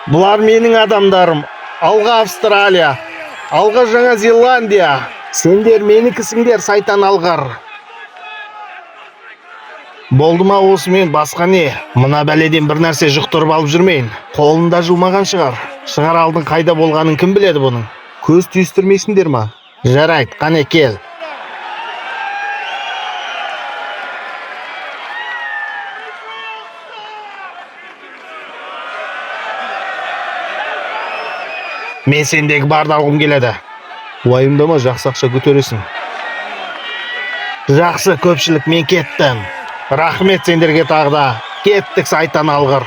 Бұлар менің адамдарым. Алға Австралия, алға Жаңа Зеландия. Сендер менікісіңдер, сайтан алғар. Болды ма осымен, басқа не? Мына бәледен бір нәрсе жұқтырып алып жүрмейін. Қолында жылмаған шығар. Шығар алдың қайда болғанын кім біледі бұның? Көз түйістірмейсіңдер ма? Жарайды, қане кел. Мен сендегі барды алғым келеді. Уайымдама, жақсы ақша көтересің. Жақсы көпшілік, мен кеттім. Рахмет сендерге тағы да. Кеттік, сайтан алғыр.